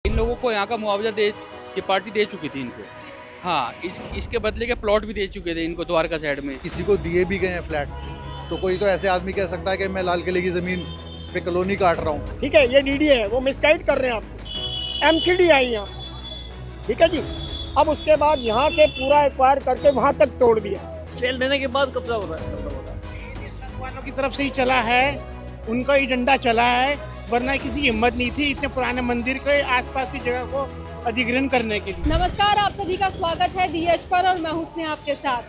इन लोगों को यहाँ का मुआवजा दे ये पार्टी दे चुकी थी इनको। हाँ, इसके बदले के प्लॉट भी दे चुके थे इनको द्वारका साइड में। किसी को दिए भी गए हैं फ्लैट, तो कोई तो ऐसे आदमी कह सकता है कि मैं लाल किले की ज़मीन पे कॉलोनी काट रहा हूँ। ठीक है, ये डीडी है, वो मिसगाइड कर रहे हैं आपको। एमसीडी आई यहाँ, ठीक है जी। अब उसके बाद यहाँ से पूरा एक्वायर करके वहाँ तक तोड़ दिया। सेल देने के बाद कब्जा हो रहा है। वालों की तरफ से ही चला है, उनका एजेंडा चला है, वरना किसी की हिम्मत नहीं थी इतने पुराने मंदिर के आसपास की जगह को अधिग्रहण करने के लिए। नमस्कार, आप सभी का स्वागत है दी एज पर और मैं हुस्ने आपके साथ।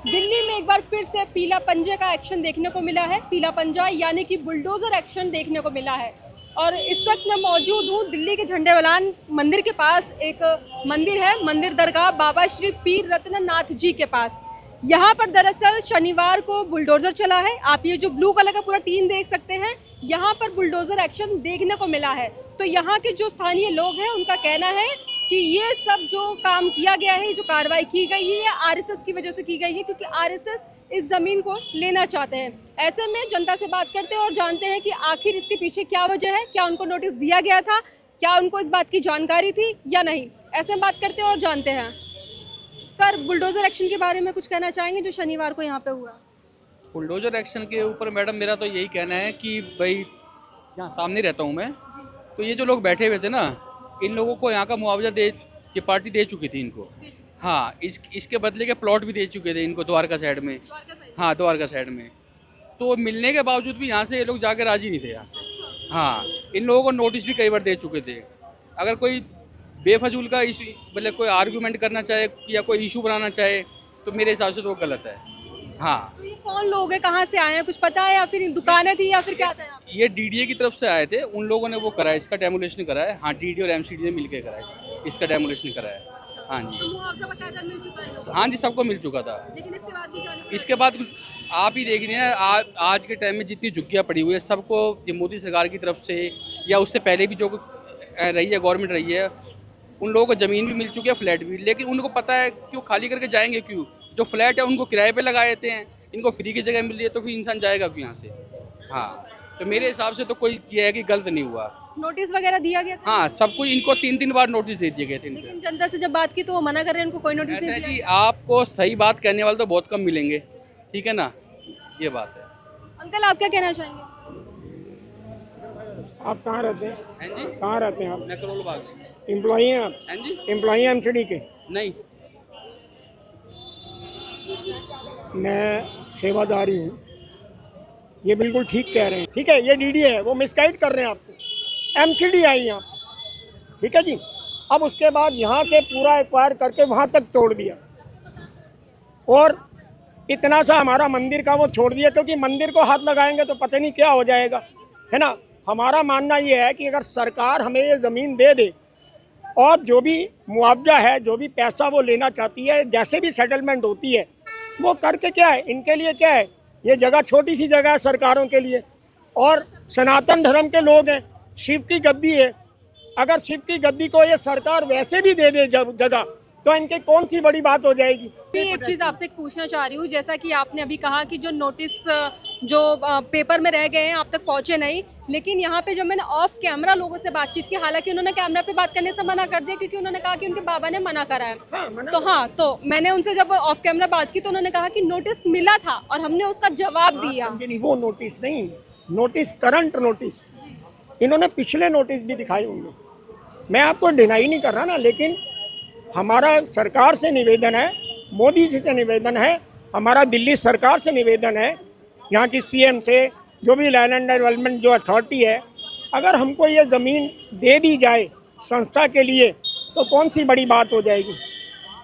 दिल्ली में एक बार फिर से पीला पंजे का एक्शन देखने को मिला है। पीला पंजा यानी कि बुलडोजर एक्शन देखने को मिला है। और इस वक्त मैं मौजूद हूँ दिल्ली के झंडेवालान मंदिर के पास। एक मंदिर है, मंदिर दरगाह बाबा श्री पीर रत्ननाथ जी के पास। यहाँ पर दरअसल शनिवार को बुलडोजर चला है। आप ये जो ब्लू कलर का पूरा टीन देख सकते हैं, यहाँ पर बुलडोजर एक्शन देखने को मिला है। तो यहाँ के जो स्थानीय लोग हैं उनका कहना है कि ये सब जो काम किया गया है, जो कार्रवाई की गई है, ये आरएसएस की वजह से की गई है, क्योंकि आरएसएस इस ज़मीन को लेना चाहते हैं। ऐसे में जनता से बात करते हैं और जानते हैं कि आखिर इसके पीछे क्या वजह है, क्या उनको नोटिस दिया गया था, क्या उनको इस बात की जानकारी थी या नहीं। ऐसे में बात करते हैं और जानते हैं। सर, बुलडोजर एक्शन के बारे में कुछ कहना चाहेंगे जो शनिवार को यहाँ पे हुआ? बुलडोजर एक्शन के ऊपर मैडम मेरा तो यही कहना है कि भाई यहाँ सामने रहता हूँ मैं, तो ये जो लोग बैठे हुए थे ना, इन लोगों को यहाँ का मुआवजा दे ये पार्टी दे चुकी थी इनको। हाँ, इसके बदले के प्लॉट भी दे चुके थे इनको द्वारका साइड में। हाँ, द्वारका साइड में। तो मिलने के बावजूद भी यहाँ से ये लोग जाकर राजी नहीं थे यहाँ से। हाँ, इन लोगों को नोटिस भी कई बार दे चुके थे। अगर कोई बेफजूल का इशू, मतलब कोई आर्गूमेंट करना चाहे या कोई इशू बनाना चाहे, तो मेरे हिसाब से तो वो गलत है। हाँ। तो ये कौन लोग हैं, कहाँ से आए हैं, कुछ पता है या फिर दुकानें थी या फिर क्या था? ये डीडीए की तरफ से आए थे, उन लोगों ने वो कराया, इसका डेमोलेशन कराया। हाँ, डीडीए और एमसीडी ने मिलकर कराया, इसका डेमोलेशन कराया। हाँ जी। तो मुआवजा बकायदा मिल चुका है? हाँ जी, सबको मिल चुका था। लेकिन इसके बाद भी जाने इसके बाद आप ही देख रहे हैं, आज के टाइम में जितनी झुग्गियाँ पड़ी हुई है, सबको ये मोदी सरकार की तरफ से या उससे पहले भी जो रही है, गवर्नमेंट रही है, उन लोगों को ज़मीन भी मिल चुकी है, फ्लैट भी। लेकिन उनको पता है कि वो खाली करके जाएंगे क्यों। जो फ्लैट है उनको किराए पे लगा देते हैं, इनको फ्री की जगह मिल रही है, तो फिर इंसान जाएगा क्यों यहाँ से। हाँ, तो मेरे हिसाब से तो कोई ये है कि गलत नहीं हुआ। नोटिस वगैरह दिया गया था? हाँ, सबको इनको 3-3 बार नोटिस दे दिए गए थे। लेकिन जनता से जब बात की तो वो मना कर रहे हैं, उनको कोई नोटिस नहीं ऐसा दिया जी, गया। आपको सही बात करने वाले तो बहुत कम मिलेंगे, ठीक है ना, ये बात है। अंकल, आप क्या कहना चाहेंगे? आप कहाँ रहते हैं? हैं जी, कहाँ रहते हैं आप? मैं करोल बाग में। एम्प्लॉई हैं आप? हैं जी, एम्प्लॉई हैं एमसीडी के? नहीं। मैं सेवादारी हूँ। ये बिल्कुल ठीक कह रहे हैं। ठीक है, ये डीडी है, वो मिसगाइड कर रहे हैं आपको। एमसीडी आई यहाँ, ठीक है जी। अब उसके बाद यहाँ से पूरा एक्वायर करके वहाँ तक तोड़ दिया और इतना सा हमारा मंदिर का वो छोड़ दिया, क्योंकि मंदिर को हाथ लगाएंगे तो पता नहीं क्या हो जाएगा, है ना। हमारा मानना ये है कि अगर सरकार हमें ये ज़मीन दे दे और जो भी मुआवजा है, जो भी पैसा वो लेना चाहती है, जैसे भी सेटलमेंट होती है, वो करके क्या है, इनके लिए क्या है, ये जगह छोटी सी जगह है सरकारों के लिए। और सनातन धर्म के लोग हैं, शिव की गद्दी है। अगर शिव की गद्दी को ये सरकार वैसे भी दे दे जगह, तो इनकी कौन सी बड़ी बात हो जाएगी। एक चीज़ आपसे पूछना चाह रही हूँ, जैसा कि आपने अभी कहा कि जो नोटिस जो पेपर में रह गए हैं आप तक पहुँचे नहीं, लेकिन यहाँ पे जब मैंने ऑफ कैमरा लोगों से बातचीत की, हालांकि उन्होंने कैमरा पे बात करने से मना कर दिया क्योंकि उन्होंने कहा कि उनके बाबा ने मना करा है। तो मैंने उनसे जब ऑफ कैमरा बात की तो उन्होंने कहा कि नोटिस मिला था और हमने उसका जवाब दिया। नहीं, वो नोटिस नहीं, नोटिस करंट नोटिस। इन्होंने पिछले नोटिस भी दिखाए होंगे, मैं आपको डिनाई नहीं कर रहा ना, लेकिन हमारा सरकार से निवेदन है, मोदी जी से निवेदन है, हमारा दिल्ली सरकार से निवेदन है, यहाँ की सीएम थे, जो भी लैंड एंड डेवलपमेंट जो अथॉरिटी है, अगर हमको ये ज़मीन दे दी जाए संस्था के लिए तो कौन सी बड़ी बात हो जाएगी।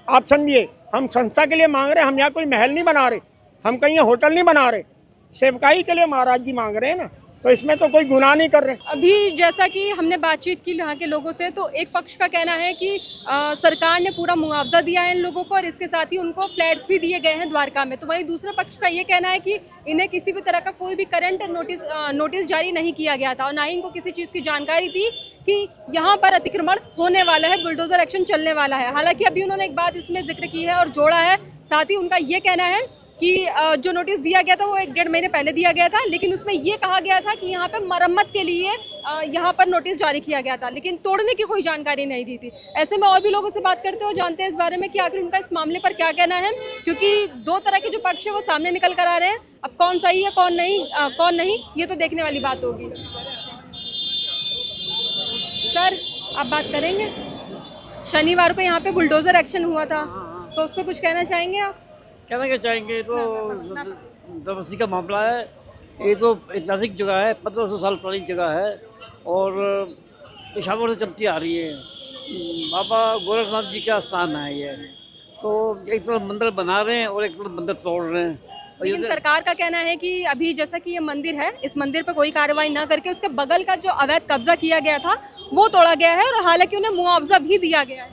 आप समझिए, हम संस्था के लिए मांग रहे हैं, हम यहाँ कोई महल नहीं बना रहे, हम कहीं होटल नहीं बना रहे, सेवकाई के लिए महाराज जी मांग रहे हैं ना, तो इसमें तो कोई गुनाह नहीं कर रहे। अभी जैसा कि हमने बातचीत की यहाँ के लोगों से, तो एक पक्ष का कहना है कि सरकार ने पूरा मुआवजा दिया है इन लोगों को और इसके साथ ही उनको फ्लैट्स भी दिए गए हैं द्वारका में। तो वहीं दूसरे पक्ष का ये कहना है कि इन्हें किसी भी तरह का कोई भी करंट नोटिस जारी नहीं किया गया था और ना ही इनको किसी चीज़ की जानकारी थी कि यहाँ पर अतिक्रमण होने वाला है, बुलडोजर एक्शन चलने वाला है। हालांकि अभी उन्होंने एक बात इसमें जिक्र की है और जोड़ा है, साथ ही उनका ये कहना है कि जो नोटिस दिया गया था वो 1-1.5 महीने पहले दिया गया था, लेकिन उसमें ये कहा गया था कि यहाँ पे मरम्मत के लिए यहाँ पर नोटिस जारी किया गया था, लेकिन तोड़ने की कोई जानकारी नहीं दी थी। ऐसे में और भी लोगों से बात करते हो, जानते हैं इस बारे में कि आखिर उनका इस मामले पर क्या कहना है, क्योंकि दो तरह के जो पक्ष है वो सामने निकल कर आ रहे हैं। अब कौन सही है कौन नहीं ये तो देखने वाली बात होगी। सर आप बात करेंगे, शनिवार को यहाँ पे बुलडोजर एक्शन हुआ था, तो उस पर कुछ कहना चाहेंगे आप? कहना क्या चाहेंगे, तो दबसी का मामला है। ये तो ऐतिहासिक जगह है, 1500 साल पुरानी जगह है और पेशावर से चलती आ रही है। बाबा गोरखनाथ जी का स्थान है ये। तो एक तरफ मंदिर बना रहे हैं और एक तरफ मंदिर तोड़ रहे हैं। लेकिन सरकार का कहना है कि अभी जैसा कि ये मंदिर है, इस मंदिर पर कोई कार्रवाई ना करके उसके बगल का जो अवैध कब्जा किया गया था वो तोड़ा गया है और हालांकि उन्हें मुआवजा भी दिया गया है।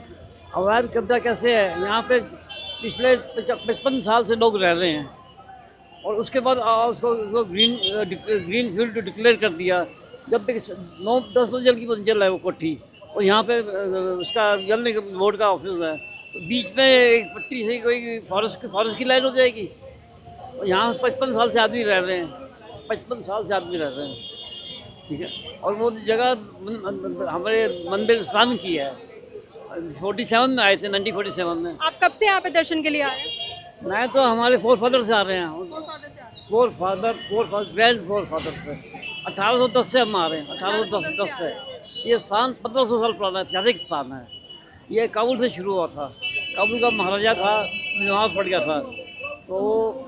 अवैध कब्जा कैसे है? यहाँ पे पिछले 55 साल से लोग रह रहे हैं और उसके बाद उसको ग्रीन फील्ड डिक्लेयर कर दिया। जब तक 9-10 मंजिल की मंजिल है वो कोठी, और यहाँ पे उसका जल निगम बोर्ड का ऑफिस है, तो बीच में एक पट्टी से कोई फॉरेस्ट की लाइन हो जाएगी। और यहाँ 55 साल से आदमी रह रहे हैं, 55 साल से आदमी रह रहे हैं, ठीक है। और वो जगह हमारे मंदिर स्थान की है। 47 में आए थे, 1947 में। आप कब से यहाँ पे दर्शन के लिए आए हैं? मैं तो हमारे फोर फादर से आ रहे हैं, four father grand four father से 1810 से हम आ रहे हैं, 1810 से। ये स्थान 1500 साल पुराना ऐतिहासिक स्थान है। ये काबुल से शुरू हुआ था। काबुल का महाराजा था, बीमार पड़ गया था, तो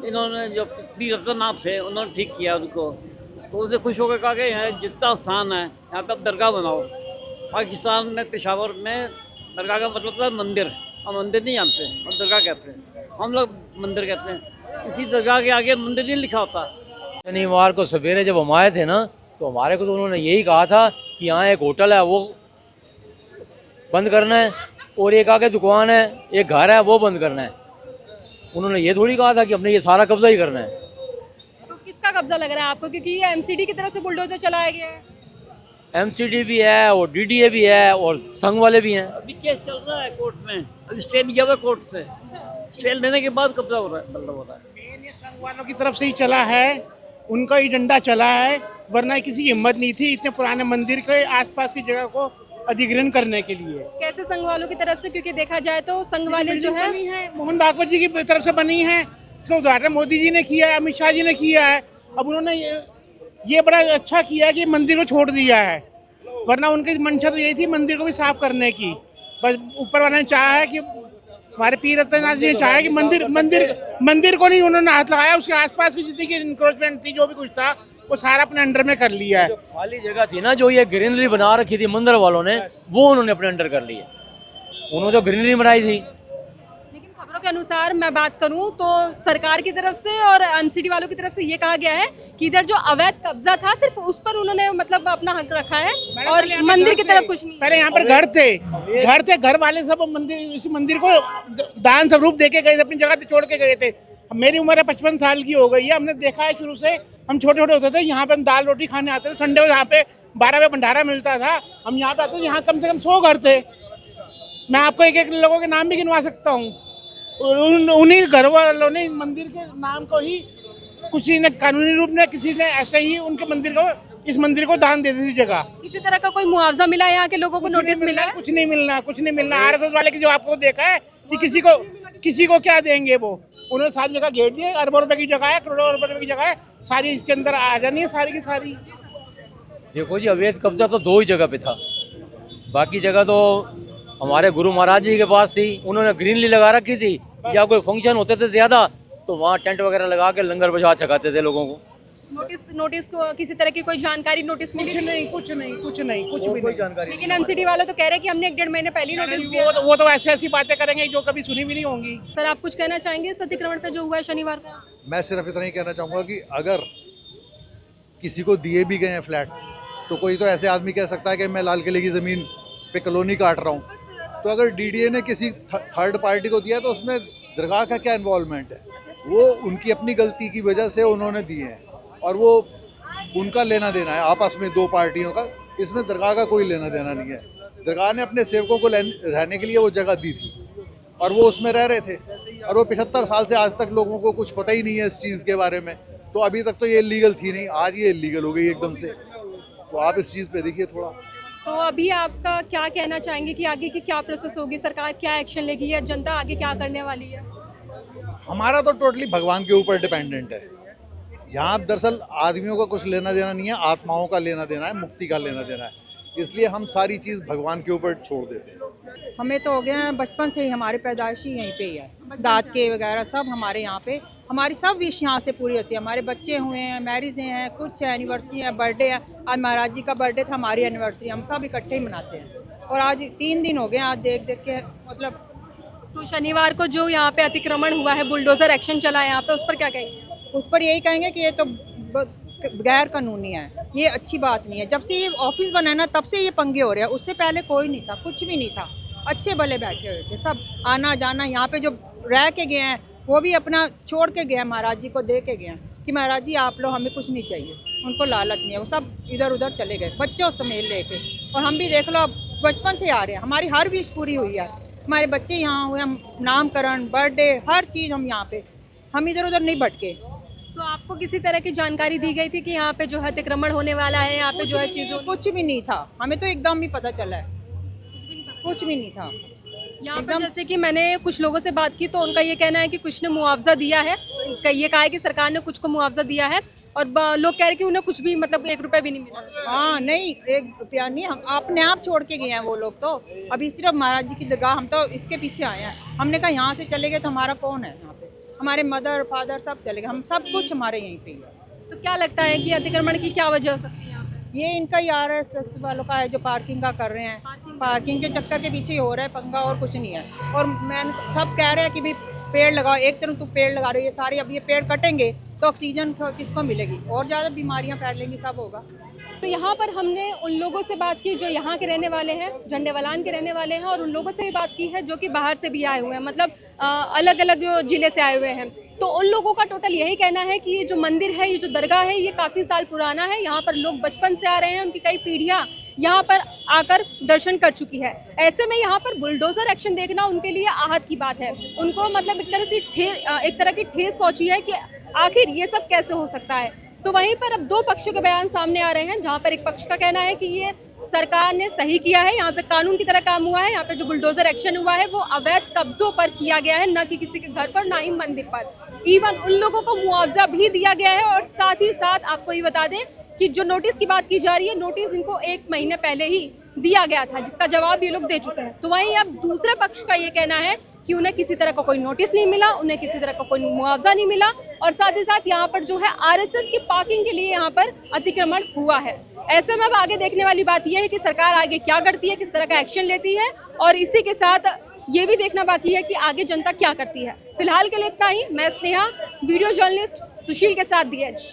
इन्होंने जो पी रतननाथ थे उन्होंने ठीक किया उनको। तो उसे खुश होकर कहा कि यहाँ जितना स्थान है यहाँ पर दरगाह बनाओ। पाकिस्तान में पेशावर में दरगाह का मतलब था मंदिर। हम मंदिर नहीं जानते, हम दरगाह कहते हैं, हम लोग मंदिर कहते हैं। इसी दरगाह के आगे मंदिर नहीं लिखा होता। शनिवार को सवेरे जब हम आए थे ना, तो हमारे को तो उन्होंने यही कहा था कि यहाँ एक होटल है वो बंद करना है और एक आगे दुकान है, एक घर है वो बंद करना है। उन्होंने ये थोड़ी कहा था कि हमने ये सारा कब्जा ही करना है। तो किसका कब्जा लग रहा है आपको, क्योंकि ये एमसीडी की तरफ से बुलडोजर चलाया गया है? एमसीडी भी है और डीडीए भी है और संघ वाले भी हैं। अभी केस चल रहा है कोर्ट में, अभी स्टे लिया हुआ कोर्ट से। स्टे लेने के बाद कब्जा हो रहा है, मतलब हो रहा है। ये संघ वालों की तरफ से ही चला है, उनका एजेंडा चला है, वरना किसी की हिम्मत नहीं थी इतने पुराने मंदिर के आसपास की जगह को अधिग्रहण करने के लिए। कैसे संघ वालों की तरफ से? क्योंकि देखा जाए तो संघ वाले जो है मोहन भागवत जी की तरफ से बनी है, इसका उद्घाटन मोदी जी ने किया है, अमित शाह जी ने किया है। अब उन्होंने ये बड़ा अच्छा किया है कि मंदिर को छोड़ दिया है, वरना उनकी मंशा तो यही थी मंदिर को भी साफ करने की। बस ऊपर वाले ने चाहा है कि हमारे पीर रतननाथ जी ने चाहा है कि मंदिर को नहीं उन्होंने हाथ लगाया, उसके आसपास की जितनी की इंक्रोचमेंट थी, जो भी कुछ था वो सारा अपने अंडर में कर लिया है। जो खाली जगह थी ना, जो ये ग्रीनरी बना रखी थी मंदिर वालों ने, वो उन्होंने अपने अंडर कर ली है। उन्होंने जो ग्रीनरी बनाई थी। लेकिन खबरों के अनुसार मैं बात करूं तो सरकार की तरफ से और एमसीडी वालों की तरफ से ये कहा गया है कि इधर जो अवैध कब्जा था सिर्फ उस पर उन्होंने मतलब अपना हक रखा है और मंदिर की तरफ कुछ नहीं। पहले यहाँ पर घर थे, घर वाले सब इस मंदिर को दान स्वरूप देके गए थे, अपनी जगह छोड़ के गए थे। मेरी उम्र 55 साल की हो गई है, हमने देखा है शुरू से। हम छोटे छोटे होते थे, यहाँ पे हम दाल रोटी खाने आते थे संडे को, यहाँ पे 12 बजे भंडारा मिलता था, हम यहाँ पे आते थे। यहाँ कम से कम 100 घर थे। मैं आपको एक एक लोगों के नाम भी गिनवा सकता हूँ। उन्हीं घर वालों ने मंदिर के नाम को ही किसी ने कानूनी रूप में, किसी ने ऐसे ही उनके मंदिर को, इस मंदिर को दान दे दी थी जगह। किसी तरह का कोई मुआवजा मिला है यहाँ के लोगों को? नोटिस मिला है? कुछ नहीं मिलना। आरएसएस वाले की जो आपको देखा है कि किसी को क्या देंगे, वो उन्होंने सारी जगह घेर दी है। अरबों रुपए की जगह है, करोड़ों रुपए की जगह है, सारी इसके अंदर आ जानी है सारी की सारी। देखो जी, अवैध कब्जा तो 2 ही जगह पे था, बाकी जगह तो हमारे गुरु महाराज जी के पास थी। उन्होंने ग्रीनरी लगा रखी थी, या कोई फंक्शन होते थे ज्यादा तो वहाँ टेंट वगैरह लगा के लंगर बजा छकाते थे लोगों को। नोटिस को किसी तरह की कोई जानकारी नोटिस मिली? कुछ भी कोई नहीं। जानकारी। लेकिन एमसीडी वाले तो कह रहे हैं कि हमने 1-1.5 महीने पहले नोटिस दिया। वो तो ऐसी बातें करेंगे जो कभी सुनी भी नहीं होंगी। सर आप कुछ कहना चाहेंगे इस अतिक्रमण पे जो हुआ है शनिवार को? मैं सिर्फ इतना ही कहना चाहूँगा कि अगर किसी को दिए भी गए हैं फ्लैट, तो कोई तो ऐसे आदमी कह सकता है कि मैं लाल किले की ज़मीन पे कॉलोनी काट रहा हूँ। तो अगर डीडीए ने किसी थर्ड पार्टी को दिया तो उसमें दरगाह का क्या इन्वॉल्वमेंट है? वो उनकी अपनी गलती की वजह से उन्होंने दिए हैं और वो उनका लेना देना है आपस में 2 पार्टियों का। इसमें दरगाह का कोई लेना देना नहीं है। दरगाह ने अपने सेवकों को रहने के लिए वो जगह दी थी और वो उसमें रह रहे थे, और वो 75 साल से आज तक लोगों को कुछ पता ही नहीं है इस चीज़ के बारे में। तो अभी तक तो ये इलीगल थी नहीं, आज ये इलीगल हो गई एकदम से। तो आप इस चीज़ पे देखिए थोड़ा। तो अभी आपका क्या कहना चाहेंगे कि आगे की क्या प्रोसेस होगी, सरकार क्या एक्शन लेगी या जनता आगे क्या करने वाली है? हमारा तो टोटली भगवान के ऊपर डिपेंडेंट है। यहाँ दरअसल आदमियों का कुछ लेना देना नहीं है, आत्माओं का लेना देना है, मुक्ति का लेना देना है। इसलिए हम सारी चीज़ भगवान के ऊपर छोड़ देते हैं। हमें तो हो गया है बचपन से ही, हमारी पैदाइश ही यहीं पे ही है, दाद के वगैरह सब हमारे यहाँ पे, हमारी सब विश यहाँ से पूरी होती है। हमारे बच्चे हुए हैं, मैरिज हैं, कुछ है, एनिवर्सरी है, बर्थडे है। आज महाराज जी का बर्थडे था, हमारी एनिवर्सरी, हम सब इकट्ठे ही मनाते हैं। और आज 3 दिन हो गए आज देख देख के, मतलब तो शनिवार को जो यहाँ पे अतिक्रमण हुआ है, बुलडोजर एक्शन चला है यहाँ पे, उस पर क्या कहेंगे? उस पर यही कहेंगे कि ये तो गैर कानूनी है, ये अच्छी बात नहीं है। जब से ये ऑफिस बना है ना, तब से ये पंगे हो रहे हैं, उससे पहले कोई नहीं था, कुछ भी नहीं था, अच्छे भले बैठे हुए थे सब, आना जाना। यहाँ पे जो रह के गए हैं वो भी अपना छोड़ के गए हैं, महाराज जी को दे के गए हैं कि महाराज जी आप लोग, हमें कुछ नहीं चाहिए, उनको लालच नहीं है, वो सब इधर उधर चले गए बच्चों समेत लेके। और हम भी देख लो बचपन से आ रहे हैं, हमारी हर विश पूरी हुई है, हमारे बच्चे यहाँ हुए, हम नामकरण, बर्थडे, हर चीज़ हम यहाँ पे, हम इधर उधर नहीं भटके। तो आपको किसी तरह की जानकारी दी गई थी कि यहाँ पे जो है अतिक्रमण होने वाला है, यहाँ पे जो है चीज़ों? कुछ भी नहीं था, हमें तो एकदम ही पता चला है, कुछ भी नहीं था। यहाँ पर जैसे कि मैंने कुछ लोगों से बात की तो उनका ये कहना है कि कुछ ने मुआवजा दिया है, ये कहा है कि सरकार ने कुछ को मुआवजा दिया है, और लोग कह रहे हैं कि उन्हें कुछ भी मतलब 1 रुपया भी नहीं मिला। हाँ नहीं, 1 रुपया नहीं, हम अपने आप छोड़ के गए हैं वो लोग। तो अभी सिर्फ महाराज जी की दरगाह, हम तो इसके पीछे आए हैं। हमने कहा यहाँ से चले गए तो हमारा कौन है यहाँ पे, हमारे मदर फादर सब चले गए, हम सब कुछ हमारे यहीं पे ही है। तो क्या लगता है कि अतिक्रमण की क्या वजह हो सकती है यहाँ पे? ये इनका ही RSS वालों का है जो पार्किंग का कर रहे हैं, पार्किंग के चक्कर के पीछे ही हो रहा है पंगा, और कुछ नहीं है। और मैंने सब कह रहे हैं कि भाई पेड़ लगाओ, एक तरफ तो पेड़ लगा रही है सारे, अब ये पेड़ कटेंगे तो ऑक्सीजन किसको मिलेगी, और ज़्यादा बीमारियां फैलेंगी, सब होगा। तो यहाँ पर हमने उन लोगों से बात की जो यहाँ के रहने वाले हैं, झंडेवालान के रहने वाले हैं, और उन लोगों से भी बात की है जो कि बाहर से भी आए हुए हैं, मतलब अलग अलग ज़िले से आए हुए हैं। तो उन लोगों का टोटल यही कहना है कि ये जो मंदिर है, ये जो दरगाह है, ये काफ़ी साल पुराना है, यहाँ पर लोग बचपन से आ रहे हैं, उनकी कई पीढ़ियाँ यहाँ पर आकर दर्शन कर चुकी है। ऐसे में यहाँ पर बुलडोजर एक्शन देखना उनके लिए आहत की बात है। उनको मतलब एक तरह की ठेस पहुँची है कि आखिर ये सब कैसे हो सकता है। तो वहीं पर अब 2 पक्षों के बयान सामने आ रहे हैं, जहाँ पर एक पक्ष का कहना है कि ये सरकार ने सही किया है, यहाँ पे कानून की तरह काम हुआ है, यहाँ पे जो बुलडोजर एक्शन हुआ है वो अवैध कब्जों पर किया गया है, न कि किसी के घर पर, ना ही मंदिर पर। इवन उन लोगों को मुआवजा भी दिया गया है, और साथ ही साथ आपको ये बता दें कि जो नोटिस की बात की जा रही है, नोटिस इनको 1 महीने पहले ही दिया गया था, जिसका जवाब ये लोग दे चुके हैं। तो वहीं अब दूसरे पक्ष का ये कहना है कि उन्हें किसी तरह का कोई नोटिस नहीं मिला, उन्हें किसी तरह का कोई मुआवजा नहीं मिला, और साथ ही साथ यहाँ पर जो है RSS की पार्किंग के लिए यहाँ पर अतिक्रमण हुआ है। ऐसे में अब आगे देखने वाली बात यह है कि सरकार आगे क्या करती है, किस तरह का एक्शन लेती है, और इसी के साथ ये भी देखना बाकी है कि आगे जनता क्या करती है। फिलहाल के लिए इतना ही। मैं स्नेहा, वीडियो जर्नलिस्ट सुशील के साथ DH।